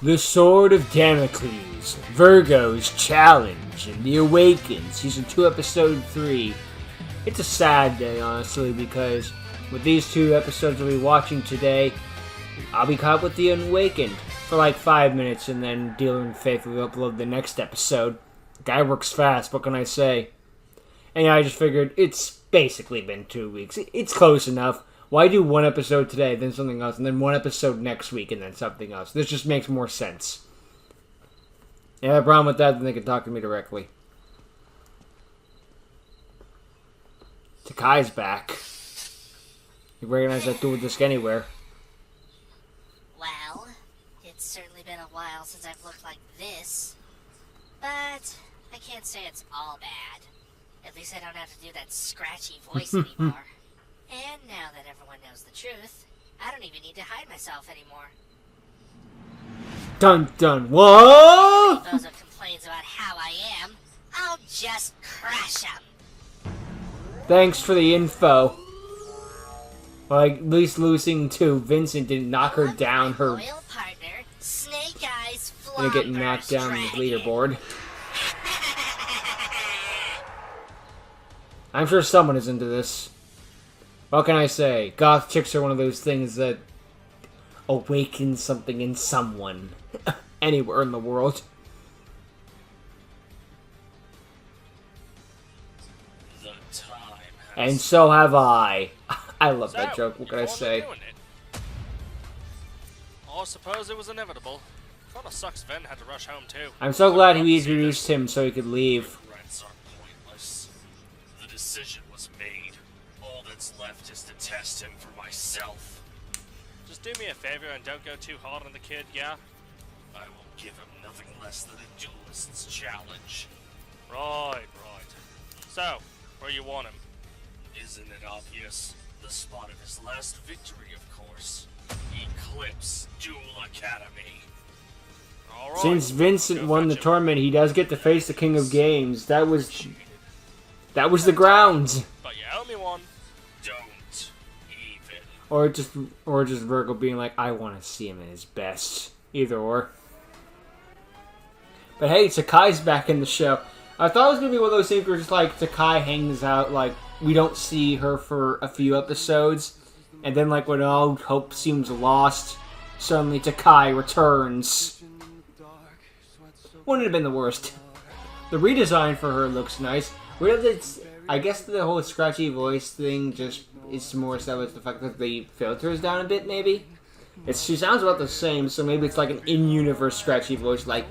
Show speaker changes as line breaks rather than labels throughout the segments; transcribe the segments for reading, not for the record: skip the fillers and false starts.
The Sword of Damocles, Virgo's Challenge, and The Awakened, Season 2, Episode 3. It's a sad day, honestly, because with these two episodes we'll be watching today, I'll be caught with The Awakened for like 5 minutes, and then Dealer in Faith will upload the next episode. Guy works fast, what can I say? And yeah, I just figured it's basically been 2 weeks. It's close enough. Why do one episode today, then something else, and then one episode next week, and then something else? This just makes more sense. If they have a problem with that, then they can talk to me directly. Takai's back. You recognize that dual disc anywhere.
Well, it's certainly been a while since I've looked like this. But I can't say it's all bad. At least I don't have to do that scratchy voice anymore. And now that everyone knows the truth, I don't even need to hide myself anymore.
Dun dun what?
If Bozo complains about how I am, I'll just crush him.
Thanks for the info. Well, at least losing to Vincent didn't knock her down. Her
loyal partner, Snake Eyes
gonna get knocked down on the leaderboard. I'm sure someone is into this. What can I say? Goth chicks are one of those things that awaken something in someone. Anywhere in the world.
The time has...
And so have I. I love that joke. What can I say?
Oh, I suppose it was inevitable. Kinda sucks Ven had to rush home too.
I'm so glad we introduced him so he could leave.
Regrets are pointless. The decision was made. All that's left is to test him for myself. Just do me a favor and don't go too hard on the kid, yeah? I will give him nothing less than a duelist's challenge. Right. So, where you want him? Isn't it obvious? The spot of his last victory, of course. Eclipse Duel Academy. All right.
Since Vincent won the tournament, he does get to face the King of Games. That was the grounds.
But you owe me one. Don't even.
Or just Virgo being like, I want to see him at his best. Either or. But hey, Takai's back in the show. I thought it was gonna be one of those things where just like Takai hangs out, like we don't see her for a few episodes, and then like when all hope seems lost, suddenly Takai returns. Wouldn't have been the worst. The redesign for her looks nice. I guess the whole scratchy voice thing just is more so with the fact that the filter is down a bit, maybe. She sounds about the same, so maybe it's like an in-universe scratchy voice, like,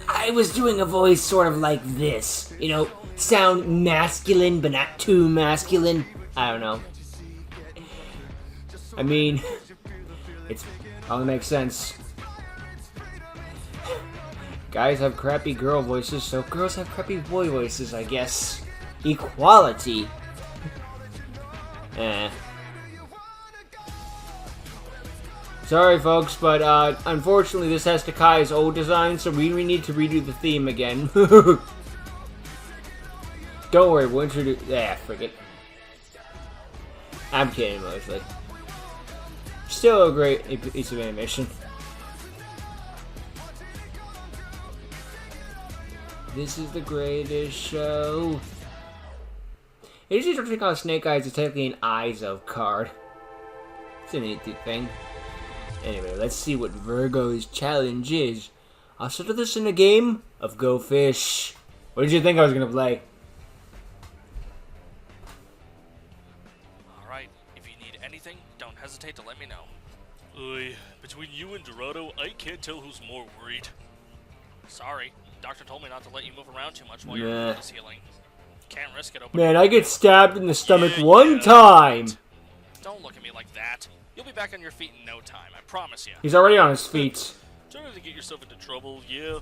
I was doing a voice sort of like this. You know, sound masculine, but not too masculine. I don't know. I mean, it probably makes sense. Guys have crappy girl voices, so girls have crappy boy voices, I guess. Equality. Sorry, folks, but unfortunately this has Takai's old design, so we need to redo the theme again. Don't worry, we'll introduce... frick it. I'm kidding, mostly. Still a great piece of animation. This is the greatest show. It usually don't think how Snake Eyes is technically an Eyes of card. It's a neat thing. Anyway, let's see what Virgo's challenge is. I'll settle this in a game of Go Fish. What did you think I was gonna play?
Alright, if you need anything, don't hesitate to let me know. Between you and Dorado, I can't tell who's more worried. Sorry, doctor told me not to let you move around too much while you're in the ceiling. Can't risk it opening.
Man, I get stabbed in the stomach one time!
Don't look at me like that. You'll be back on your feet in no time, I promise you.
He's already on his feet.
Trying to get yourself into trouble, yeah.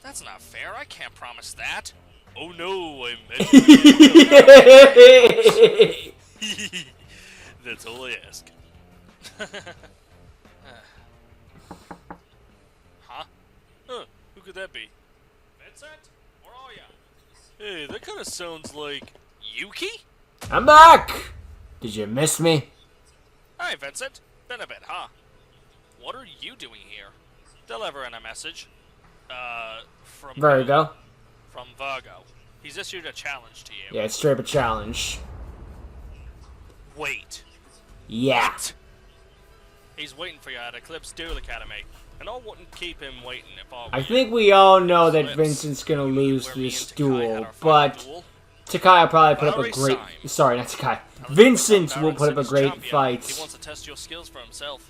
That's not fair, I can't promise that. Oh no, I meant That's all I ask. Huh? Who could that be? Vincent? Where are ya? Hey, that kind of sounds like... Yuki?
I'm back! Did you miss me?
Hi, Vincent. Been a bit, huh? What are you doing here? delivering a message. From
Virgo.
From Virgo. He's issued a challenge to you.
Yeah, it's straight up a challenge.
Wait.
Yeah.
Wait. He's waiting for you at Eclipse Duel Academy, and I wouldn't keep him waiting if I were
I
you.
think we all know that
Eclipse,
Vincent's gonna
you mean
lose
where me
this
and Takai had
duel,
our final
but
duel?
Takai will probably put up a
Valerie
great...
Syme.
Sorry, not Takai.
Now, the
Vincent
Baron
will put up a
City's
great
champion. He
fight.
wants to test your skills for himself.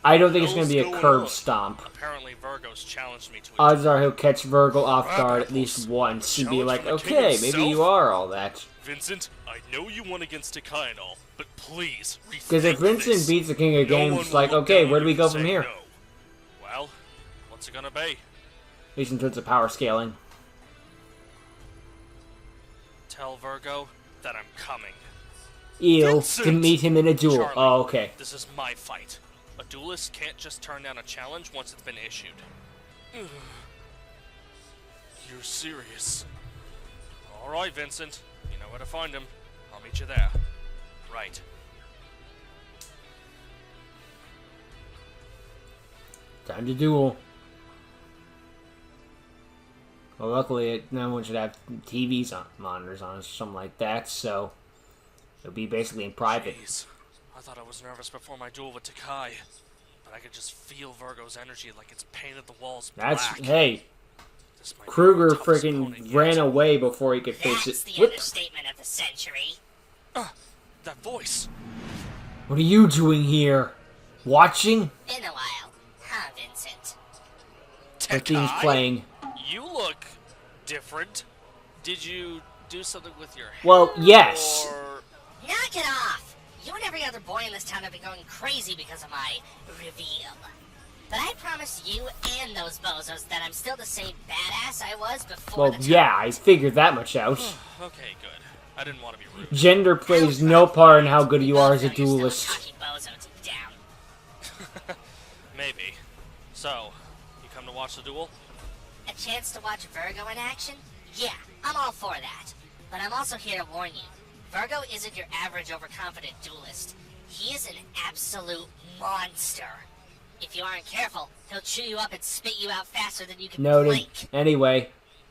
I don't think it's gonna be a
What's
curb
going on?
stomp.
Apparently, Virgo's challenged me to a
Odds
duel.
are he'll catch Virgo off guard at least once and be
Challenge
like,
from the king
okay, maybe
himself?
you are all that.
Vincent, I know you won against Takai and all, but please rethink
Because if Vincent
this.
beats the King of
No
Games,
one
it's
will
like,
look
okay,
down
where do
on
we
you
go
for
from
saying
here?
no. Well, what's it gonna be?
At least in terms of power scaling.
Tell Virgo that I'm coming.
Ew, to
Vincent!
meet him in a duel.
Charlie,
Oh, okay.
This is my fight. A duelist can't just turn down a challenge once it's been issued. Ugh. You're serious. Alright, Vincent. You know where to find him. I'll meet you there. Right.
Time to duel. Well, luckily, no one should have TVs on, monitors on, or something like that, so it'll be basically in private.
Jeez. I thought I was nervous before my duel with Takai, but I could just feel Virgo's energy like it's painted the walls
That's,
black.
hey,
This might be
Kruger
the toughest opponent
freaking
yet.
ran away before he could face
That's
it.
the
Whoop.
understatement of the century.
That voice.
What are you doing here? Watching?
Been a while, huh, Vincent?
The theme's
Takai?
playing.
You look different. Did you do something with your hair?
Well, yes.
Or...
Knock it off! You and every other boy in this town have been going crazy because of my reveal. But I promise you and those bozos that I'm still the same badass I was before
Well,
the
yeah, I figured that much out.
Okay, good. I didn't want to be rude.
Gender plays no part in how good you are as a
Both know you're
duelist.
still a cocky bozo deep down.
Maybe. So, you come to watch the duel?
A chance to watch Virgo in action? Yeah, I'm all for that. But I'm also here to warn you. Virgo isn't your average overconfident duelist. He is an absolute monster. If you aren't careful, he'll chew you up and spit you out faster than you can
Noted.
blink.
Anyway,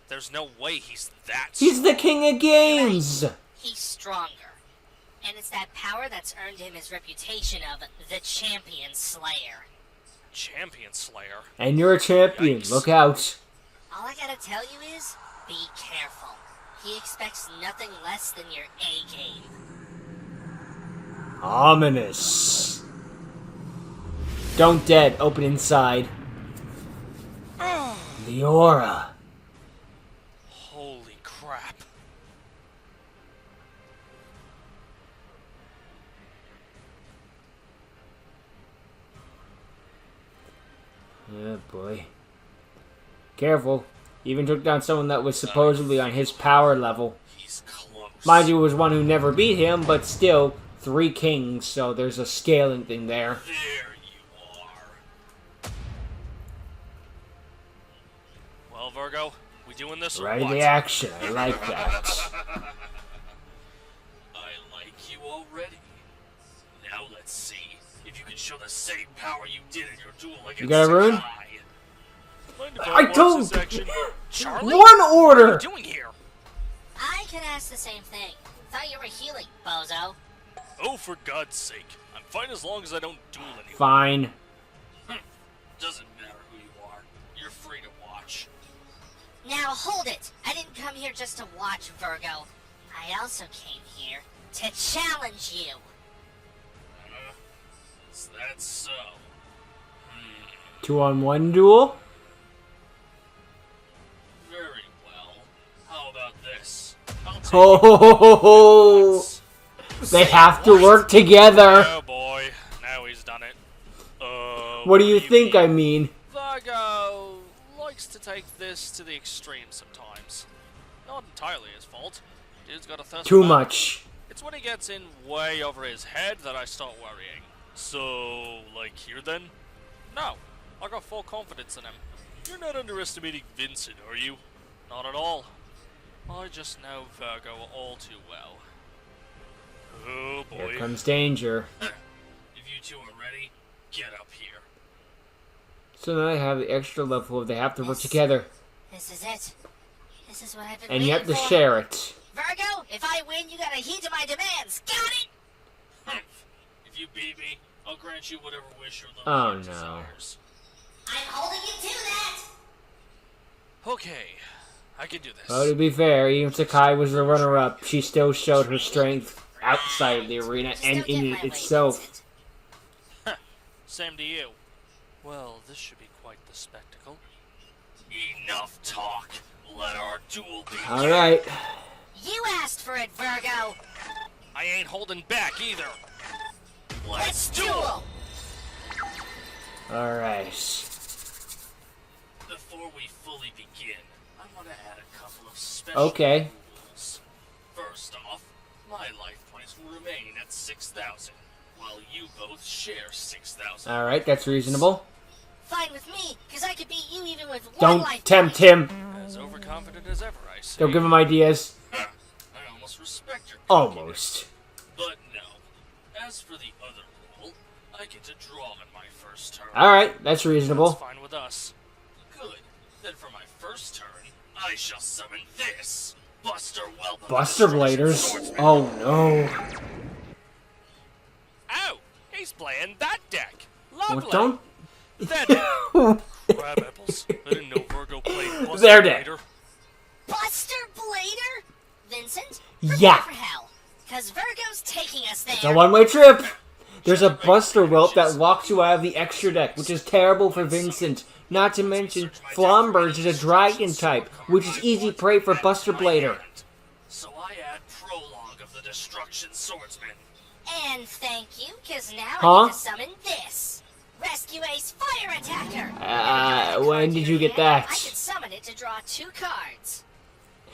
There's no way he's that
he's the king of games!
He's stronger. And it's that power that's earned him his reputation of the Champion Slayer.
Champion Slayer.
And you're a champion,
Yikes.
look out.
All I gotta tell you is, be careful. He expects nothing less than your A game.
Ominous. Don't dead, open inside. The aura.
Holy crap.
Oh boy. Careful. Even took down someone that was supposedly on his power level.
He's close.
Mind you, it was one who never beat him, but still, 3 kings, so there's a scaling thing there.
There you are. Well, Virgo, we doing this or
Right
what?
the action, I like that.
I like you already. Now let's see if you can show the same power you did in your duel against
got a rune?
Takai. Mind if
I
watch
don't-
this action? Charlie?
One
What are
order!
you doing here?
I could ask the same thing. Thought you were healing, bozo.
Oh, for God's sake. I'm fine as long as I don't duel anyone.
Fine.
Doesn't matter who you are. You're free to watch.
Now hold it! I didn't come here just to watch, Virgo. I also came here to challenge you.
Is that so?
2-on-1 duel?
Very well. How about this? I'll take
Ho ho ho ho ho!
once.
They
Say
have to
what?
work together!
Oh boy, now he's done it.
What do you think I
mean?
mean?
Virgo likes to take this to the extreme sometimes. Not entirely his fault. Dude's got a thirst
Too
for
much.
It's when he gets in way over his head that I start worrying. So, like here then? No, I got full confidence in him. You're not underestimating Vincent, are you? Not at all. I just know Virgo all too well. Oh boy.
Here comes danger.
If you two are ready, get up here.
So now they have the extra level. They have to work together.
This is it. This is what I've been
And you have to
waiting for.
share it.
Virgo, if I win, you gotta heed to my demands. Got it?
If you beat me, I'll grant you whatever wish your
Oh,
little
no.
desires.
I'm holding you to that.
Okay, I can do this.
Well, to be fair, even if Sakai was the runner-up, she still showed her strength outside of the arena
Just
and
don't get
in
my
it
way,
itself.
Vincent.
Same to you. Well, this should be quite the spectacle. Enough talk. Let our duel begin.
Alright.
You asked for it, Virgo.
I ain't holding back either.
Let's duel.
Alright.
Before we fully begin, I want to add a couple of special
Okay.
rules. First off, my life points will remain at 6,000, while you both share 6,000.
Alright, that's reasonable.
Fine with me, because I could beat you even with one
Don't
life
tempt
point.
him.
As overconfident as ever, I say.
Don't give him ideas.
I almost respect your
Almost.
But no. As for the other rule, I get to draw on my first turn.
Alright, that's reasonable.
That's fine with us. Good. Then for my first turn, I shall summon this. Buster Whelp.
Buster Bladers? Oh no.
Oh, he's playing that deck. Lovely.
Well, don't.
Then, crab apples. I didn't know Virgo played Buster
They're dead.
Blader.
Buster Blader? Vincent?
Yeah.
Prepare for hell, because Virgo's taking us there.
It's a one-way trip. There's a Buster Whelp that locks you out of the extra deck, which is terrible for Vincent. Not to mention, Flomberge is a dragon type, which is easy prey for Buster Blader.
So I add Prologue of the Destruction Swordsman.
And thank you, because now
Huh?
I get to summon this. Rescue Ace Fire Attacker.
When did you get that?
I can summon it to draw 2 cards.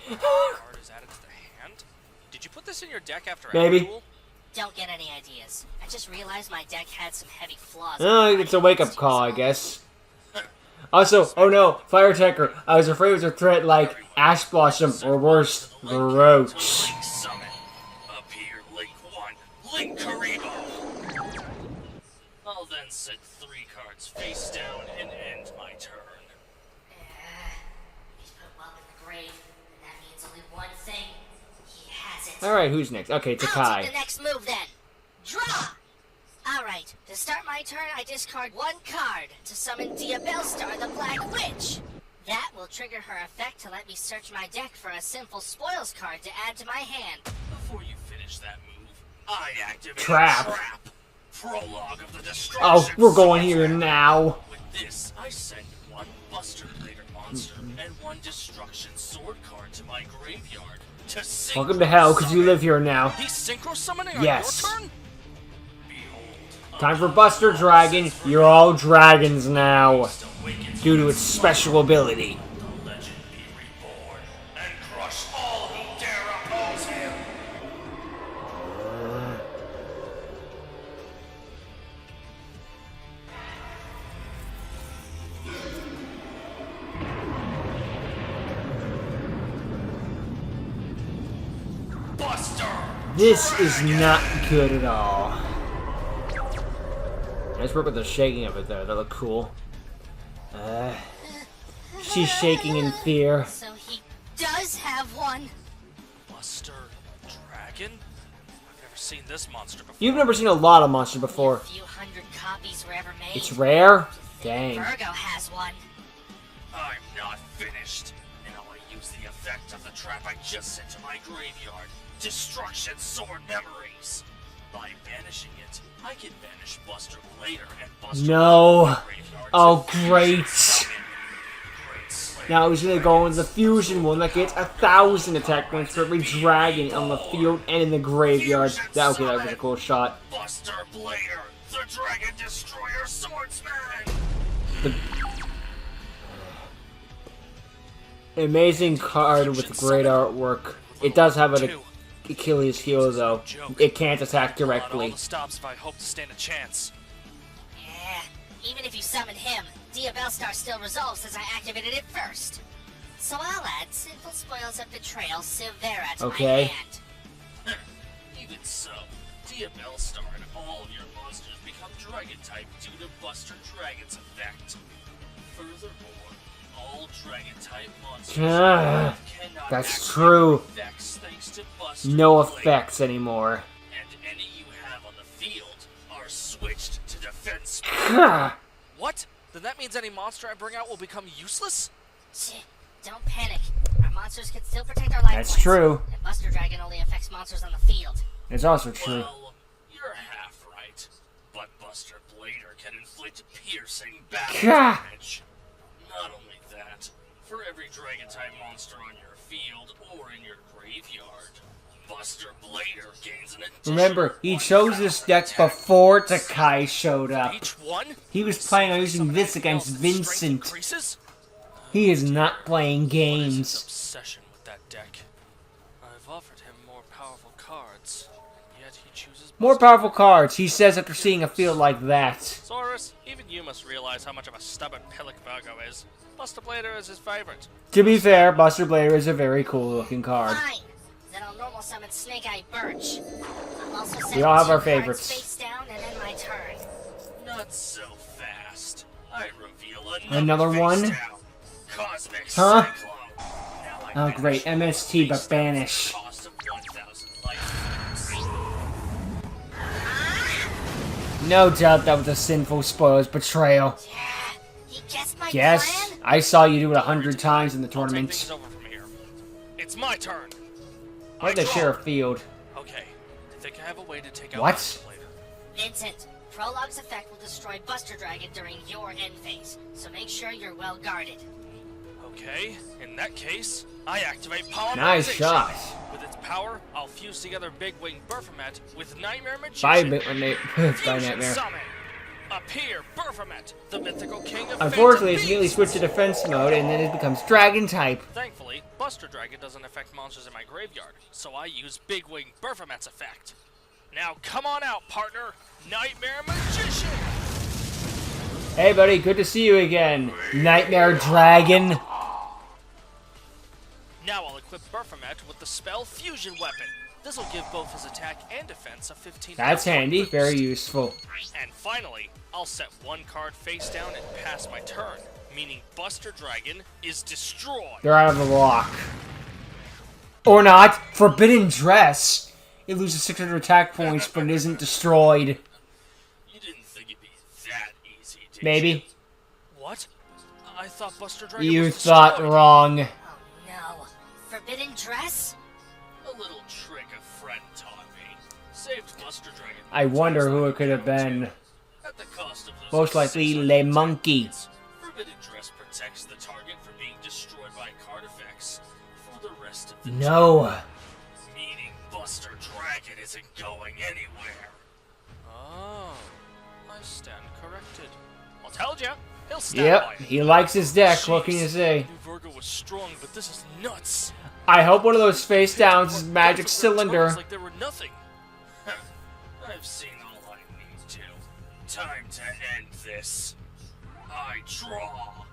Card is added to the hand. Did you put this in your deck after
Maybe.
Duel?
Don't get any ideas. I just realized my deck had some heavy flaws.
Oh, it's a wake-up call, I guess. Also, oh no, Fire Attacker. I was afraid it was a threat like Ash Blossom or worse, Roach.
Link Summon. Appear Link 1, Link Karibo. I'll then set 3 cards face down and end my turn.
He's put Whelp in the grave, and that means only one thing. He has it.
Alright, who's next? Okay,
I'll take
Takai.
the next move then. Draw! Alright, to start my turn, I discard 1 card to summon Diabellstar the Black Witch. That will trigger her effect to let me search my deck for a simple spoils card to add to my hand.
Before you finish that move, I activate
Trap.
a trap. Prologue of the Destruction
Oh, we're going here
Swordsman.
now.
With this, I send 1 Buster Blader monster and 1 Destruction Sword card to my graveyard to synchro
Welcome to hell, because you
summon.
live here now.
He's synchro summoning
Yes.
on your turn? Behold,
Time for Buster Dragon. You're all dragons now,
still awakens
due to its special ability.
the legend be reborn and crush all who dare oppose him. Buster!
This is not good at all. Nice work with the shaking of it, though. That looked cool. She's shaking in fear.
So he does have one.
Buster Dragon? I've never seen this monster before.
You've never seen a lot of monsters
A
before.
few hundred copies were ever made.
It's rare? Dang.
Virgo has one.
I'm not finished. Now I use the effect of the trap I just sent to my graveyard. Destruction Sword Memories. By banishing it, I can banish Buster Blader and Buster
No.
from my graveyard
Oh,
to
great.
summon Great Slayer.
Now he's gonna go into the fusion one that gets 1,000 attack points for every dragon on the field and in the graveyard. That was a cool shot.
Buster Blader, the Dragon Destroyer Swordsman.
Amazing card with great artwork. It does have an Achilles heel though. It can't attack
All
directly.
the stops if I hope to stand a chance.
Yeah, even if you summon him, Diabellstar still resolves since I activated it first. So I'll add Simple Spoils of Betrayal Silvera to
Okay.
my hand.
Even so, Diabellstar and all of your monsters become Dragon type due to Buster Dragon's effect. Furthermore, all dragon-type monsters
Ah,
cannot
that's
activate
true.
effects thanks to Buster
No
Blade.
effects anymore.
And any you have on the field are switched to defense.
Ah,
What? Then that means any monster I bring out will become useless?
Shit, don't panic. Our monsters can still protect our life
That's
points.
true.
And Buster Dragon only affects monsters on the field.
It's also true.
Well, you're half right. But Buster Blader can inflict piercing battle
Gah.
damage. Not only that, for every dragon-type monster on your field or in your graveyard, Buster Blader gains an additional
Remember, he
1
chose this
power
deck
attack.
before Takai showed up.
Each one?
He was planning on using
Summon
this
anything
against
else that strength
Vincent.
increases?
He is not playing
What is his
games.
obsession with that deck? I've offered him more powerful cards, and yet he chooses
More
Buster
powerful
Blader.
cards, he says after seeing a field like that.
Saurus, even you must realize how much of a stubborn pillock Virgo is. Buster Blader is his favorite.
To be fair, Buster Blader is a very cool looking card.
Fine. Then I'll normal summon Snake Eye Birch. I'll also send
We all have
2
our
cards
favorites.
face down and end my turn.
Not so fast. I reveal
Another
face
one?
down. Cosmic
Huh?
Cyclone. Now I
Oh great,
banish
MST but
face down
banish.
for the cost of 1,000 life points.
No doubt that was a sinful spoils betrayal.
Yeah, he guessed my
Yes,
plan?
I saw you do it 100 times in the
I'll take
tournament.
things over from here. It's my turn.
Why the
draw.
sheriff field?
Okay, I think I have a way to take out
What?
Buster Blader.
Vincent, Prologue's effect will destroy Buster Dragon during your end phase, so make sure you're well guarded.
Okay, in that case, I activate Polymerization.
Nice shot.
With its power, I'll fuse together Big Wing Baphomet with Nightmare
Bye,
Magician.
Bye
Fusion
Nightmare.
Summon. Appear, Baphomet, the mythical king of
Unfortunately, it's
fated
immediately
beasts.
switched to defense mode, and then it becomes dragon type.
Thankfully, Buster Dragon doesn't affect monsters in my graveyard, so I use Big Wing Baphomet's effect. Now come on out, partner! Nightmare Magician!
Hey, buddy, good to see you again, Nightmare Dragon.
Now I'll equip Baphomet with the spell Fusion Weapon. This will give both his attack and defense a 15.
That's handy, very useful.
And finally, I'll set 1 card face down and pass my turn, meaning Buster Dragon is destroyed.
They're out of the lock. Or not. Forbidden Dress. It loses 600 attack points, but it isn't destroyed.
You didn't think it'd be that easy, did
Maybe.
you? What? I thought Buster Dragon
You
was
thought
destroyed.
wrong.
Oh no. Forbidden Dress?
A little trick a friend taught me. Saved Buster Dragon.
I wonder who it could have been.
At the cost of losing
Most likely,
600
Le
attack
Monkey.
points, Forbidden Dress protects the target from being destroyed by card effects for the rest of the
No.
turn. Meaning Buster Dragon isn't going anywhere. Oh, I stand corrected. I told ya, he'll stand
Yep,
by me.
he likes his deck. What can you
Jeez,
say?
I knew Virgo was strong, but this is nuts.
I hope one of those face downs is
But
magic
both of their
cylinder.
turns like they were nothing. I've seen all I need to. Time to end this. I draw.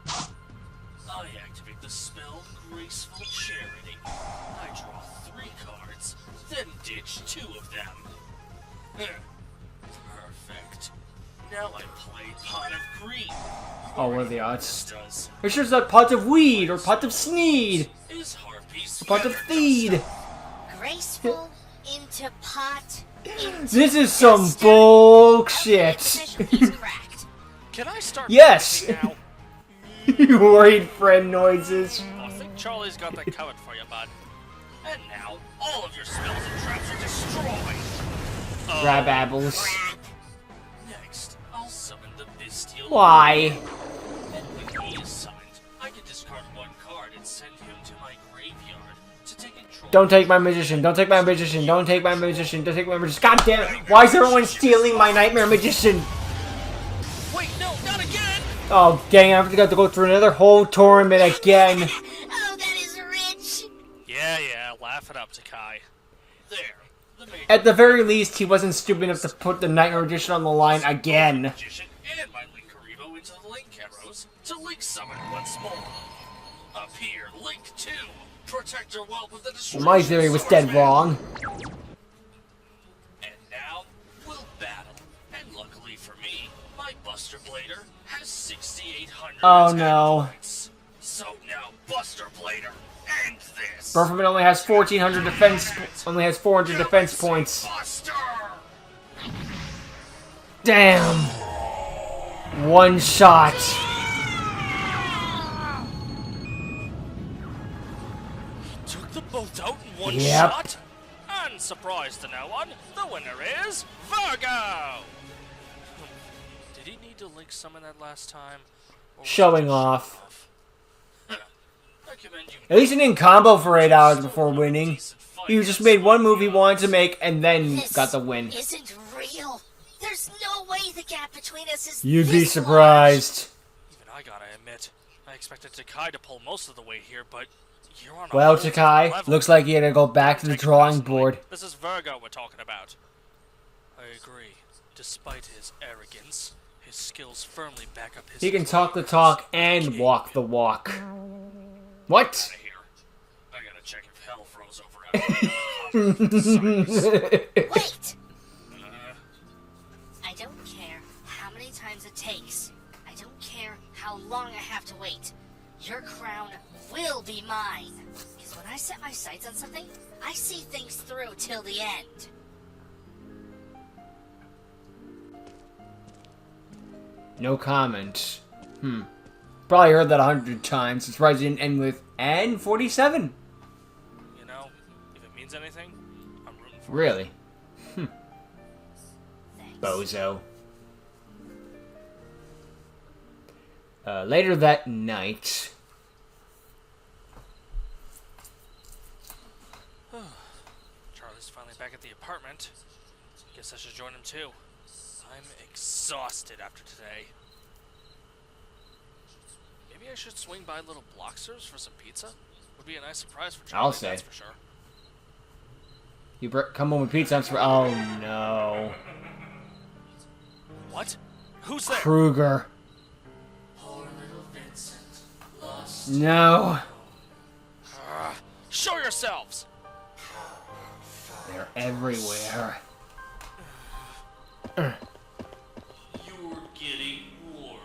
I activate the spell Graceful Charity. I draw 3 cards, then ditch 2 of them. Perfect. Now I play Pot of Green.
Oh, what are the
This
odds?
does
It's just a pot of weed or pot of sneed.
is Harpy's
A pot of
feather
feed.
Graceful into pot. Into
This is some
duster.
bullshit.
Specialty's cracked.
Can I start
Yes.
now?
You worried friend noises.
I think Charlie's got that covered for you, bud. And now, all of your spells and traps are destroyed!
Grab apples.
Crap.
Next, I'll summon the Bestial.
Why?
And when he is summoned, I can discard 1 card and send him to my graveyard to take control.
Don't take my magician. Don't take my magician. Don't take my magician. Don't take my magician. God damn it. Why is everyone stealing my nightmare magician?
Wait, no, not again!
Oh, dang. I have to go through another whole tournament again.
Oh, that is rich.
Yeah, laugh it up, Takai. There. The main
At the very least, he wasn't stupid enough to put the nightmare magician on the line again.
magician and my Link Karibo into the Link arrows to Link summon once more. Up here, Link 2. Protect your world with the destruction.
My theory was dead
Swordsman.
wrong.
And now, we'll battle. And luckily for me, my My Buster Blader has 6,800
Oh, no.
points. So now, Buster Blader, end this.
Burferman only has 1,400 defense. Only has 400 defense points.
Buster!
Damn. One shot.
Took the bolt out in one
Yep.
shot? And surprise to no one, the winner is Virgo!
Did he need to link summon that last time? Or was
Showing
it just
off.
I commend you.
At least he didn't combo for 8 hours before winning. He just made one move he wanted to make and then
This
got the win.
isn't real. There's no way the gap between us is
You'd be
this
surprised.
Even I gotta admit, I expected Takai to pull most of the way here, but you're on a
Well,
whole different
Takai,
level.
looks like he had to go back to the
Take it
drawing
personally.
board.
This is Virgo we're talking about.
I agree. Despite his arrogance, his skills firmly back up his
He can talk the talk and walk the walk. What?
Out of here. I gotta check if hell froze over.
Wait! I don't care how many times it takes. I don't care how long I have to wait. Your crown will be mine. Because when I set my sights on something, I see things through till the end.
No comment. Probably heard that 100 times. It's surprised it didn't end with N47.
You know, if it means anything, I'm rooting for
Really?
Thanks.
Bozo. Later that night.
Charlie's finally back at the apartment. Guess I should join him too. I'm exhausted after today. Maybe I should swing by Little Bloxers for some pizza? Would be a nice surprise for Charlie,
I'll say.
that's for sure.
You come home with pizza. Oh no.
What? Who's there?
Kruger. No.
Show yourselves!
They're everywhere.
You're getting warmer.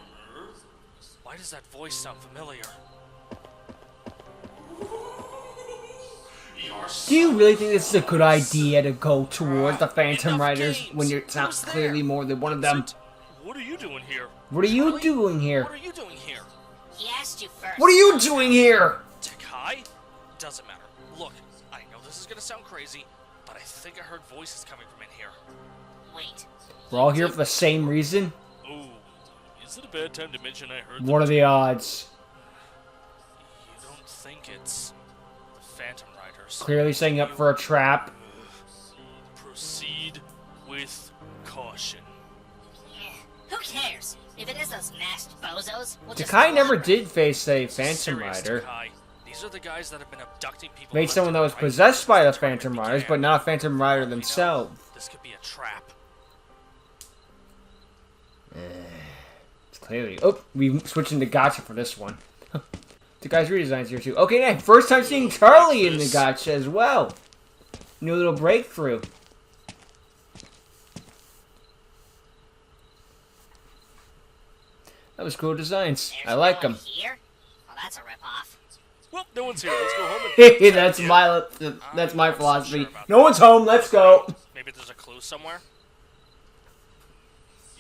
Why does that voice sound familiar?
Do you really think this is a good idea to go towards the Phantom Riders when you're not clearly more than one of them?
What are you doing here?
What are you doing here?
What are you doing here?
He asked you first.
What are you doing here?
Takai? Doesn't matter. Look, I know this is gonna sound crazy, but I think I heard voices coming from in here.
Wait.
We're all here for the same reason?
Oh, is it a bad time to mention I heard
What are the odds?
You don't think it's the Phantom Riders?
Clearly setting up for a trap.
Proceed with caution.
Eh, who cares? If it is those masked bozos, we'll just
Takai never
cooperate.
did face a Phantom
Serious,
Rider.
Takai. These are the guys that have been abducting people.
Made
left
someone that
and
was
right
possessed by the
since the
Phantom
tournament
Riders,
began.
but not a Phantom Rider
You know,
themselves.
This could be a trap.
It's clearly... Oh, we switched into Gotcha for this one. Takai's redesigns here too. Okay, now first time seeing Charlie in the Gotcha as well. New little breakthrough. That was cool designs.
There's
I like
no one
them.
Here? Well, that's a ripoff.
Well, no one's here. Let's go home and
That's my
I'm not so
philosophy.
sure about
No one's home. Let's go.
Maybe there's a clue somewhere.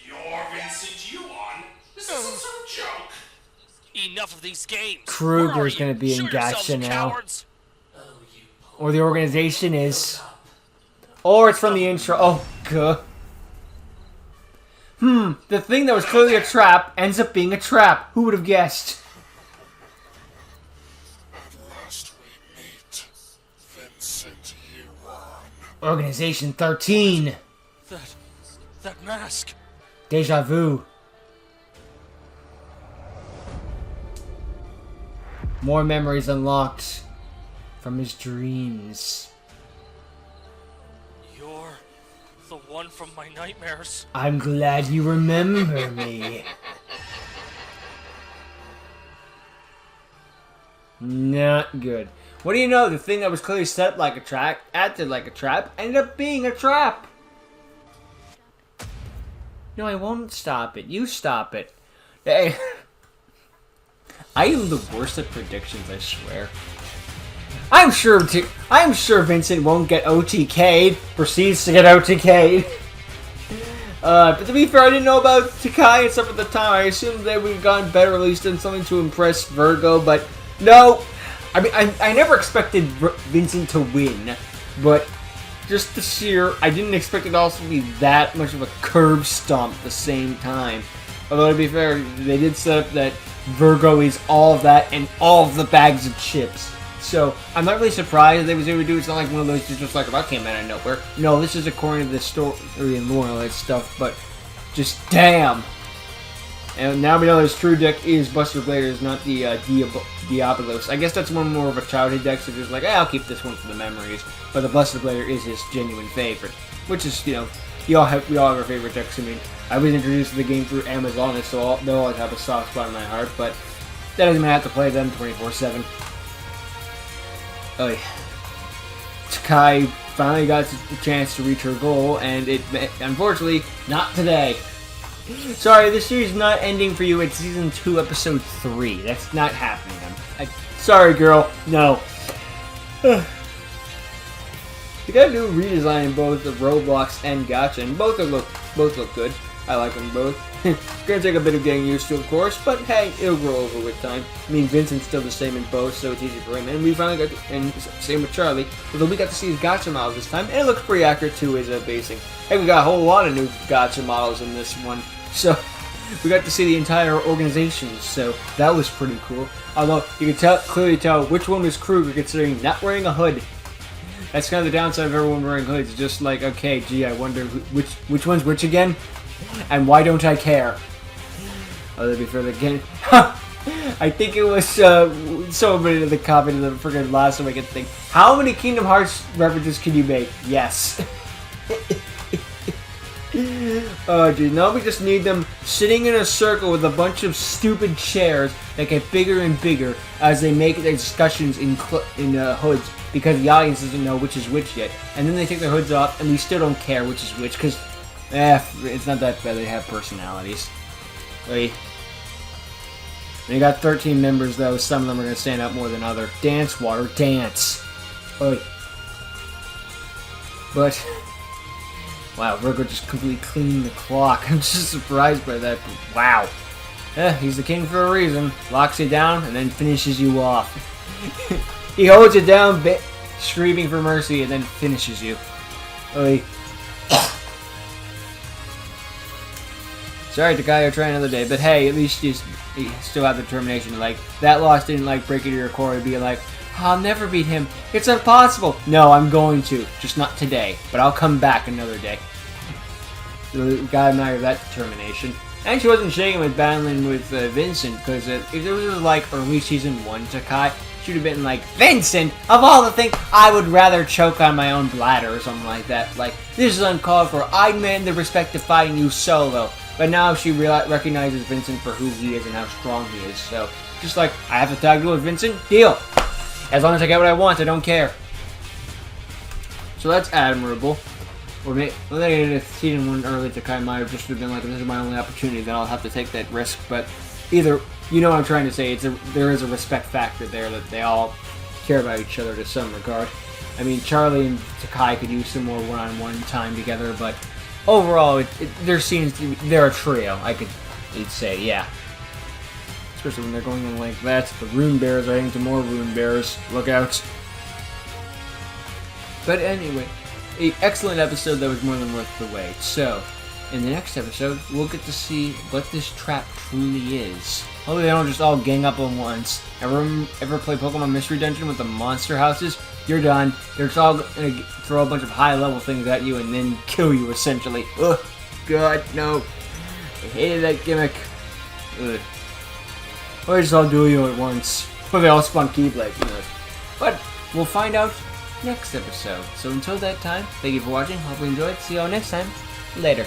You're Vincent Yuan. This isn't some joke.
Enough of these games.
Kruger's
Where are you?
gonna be in
Show yourselves,
Gotcha now.
cowards.
Or the organization is. Or it's from the intro. Oh, good. The thing that was clearly a trap ends up being a trap. Who would have guessed?
Last we meet, Vincent Yuan.
Organization 13.
That mask.
Deja vu. More memories unlocked from his dreams.
You're the one from my nightmares.
I'm glad you remember me. Not good. What do you know? The thing that was clearly set up like a trap, acted like a trap, ended up being a trap. No, I won't stop it. You stop it. Hey. I am the worst at predictions, I swear. I'm sure Vincent won't get OTK'd. Proceeds to get OTK'd. But to be fair, I didn't know about Takai and stuff at the time. I assumed they would have gotten better, at least done something to impress Virgo, but no. I mean, I never expected Vincent to win, but just this year, I didn't expect it also to be that much of a curb stomp at the same time. Although, to be fair, they did set up that Virgo is all of that and all of the bags of chips. So, I'm not really surprised they was able to do it. It's not like one of those just like, that came out of nowhere. No, this is according to the story and lore and all that stuff, but just damn. And now we know his true deck is Buster Bladers, not the Diabolos. I guess that's one more of a childhood deck, so just like, I'll keep this one for the memories. But the Buster Blader is his genuine favorite, which is, you know, we all have our favorite decks. I mean, I was introduced to the game through Amazon, so they'll always have a soft spot in my heart, but that doesn't mean I have to play them 24/7. Oh, yeah. Takai finally got the chance to reach her goal, and it, unfortunately, not today. Sorry, this series is not ending for you. It's Season 2, Episode 3. That's not happening. Sorry, girl. No. They got a new redesign in both the Roblox and Gacha, and both look good. I like them both. It's gonna take a bit of getting used to, of course, but hey, it'll grow over with time. I mean, Vincent's still the same in both, so it's easy for him. And we finally got, and same with Charlie, although we got to see his Gacha models this time, and it looks pretty accurate to his basing. Hey, we got a whole lot of new Gacha models in this one, so we got to see the entire organization, so that was pretty cool. Although you can clearly tell which one was Kruger, considering not wearing a hood. That's kind of the downside of everyone wearing hoods. Just like, okay, gee, I wonder which one's which again, and why don't I care? Oh, to be fair, again, I think it was somebody in the comment of the freaking last week thing. How many Kingdom Hearts references can you make? Yes. Oh, geez, now we just need them sitting in a circle with a bunch of stupid chairs that get bigger and bigger as they make their discussions in hoods, because the audience doesn't know which is which yet. And then they take their hoods off, and we still don't care which is which, because, it's not that bad. They have personalities. Wait. They got 13 members, though. Some of them are going to stand out more than others. Dance, water, dance. Wait. But... wow, Virgo just completely cleaned the clock. I'm just surprised by that. But wow. He's the king for a reason. Locks you down and then finishes you off. He holds you down, screaming for mercy, and then finishes you. Oy. Sorry, Takai, try another day. But hey, at least you still have the determination. Like, that loss didn't, like, break you to your core and be like, I'll never beat him. It's impossible. No, I'm going to. Just not today. But I'll come back another day. So we gotta admire that determination. And she wasn't shaking with battling with Vincent, because if it was like early Season 1 Takai, she'd have been like, Vincent, of all the things, I would rather choke on my own bladder or something like that. Like, this is uncalled for. I demand the respect of fighting you solo. But now she recognizes Vincent for who he is and how strong he is. So, just like, I have to tag deal with Vincent? Deal! As long as I get what I want, I don't care. So that's admirable. Or maybe if Season 1 early Takai might have just been like, this is my only opportunity, then I'll have to take that risk. But either, you know what I'm trying to say, there is a respect factor there that they all care about each other to some regard. I mean, Charlie and Takai could use some more one-on-one time together, but overall, they're a trio, I could say, yeah. Especially when they're going in like that. The Rune Bears are heading to more Rune Bears. Look out. But anyway, an excellent episode that was more than worth the wait. So, in the next episode, we'll get to see what this trap truly is. Hopefully they don't just all gang up on once. Ever play Pokemon Mystery Dungeon with the monster houses? You're done. They're just all going to throw a bunch of high-level things at you and then kill you, essentially. Ugh. God, no. I hated that gimmick. Ugh. Or just all duel you at once. Or they all spawn Keyblade, who knows. But we'll find out next episode. So until that time, thank you for watching. Hope you enjoyed. See you all next time. Later.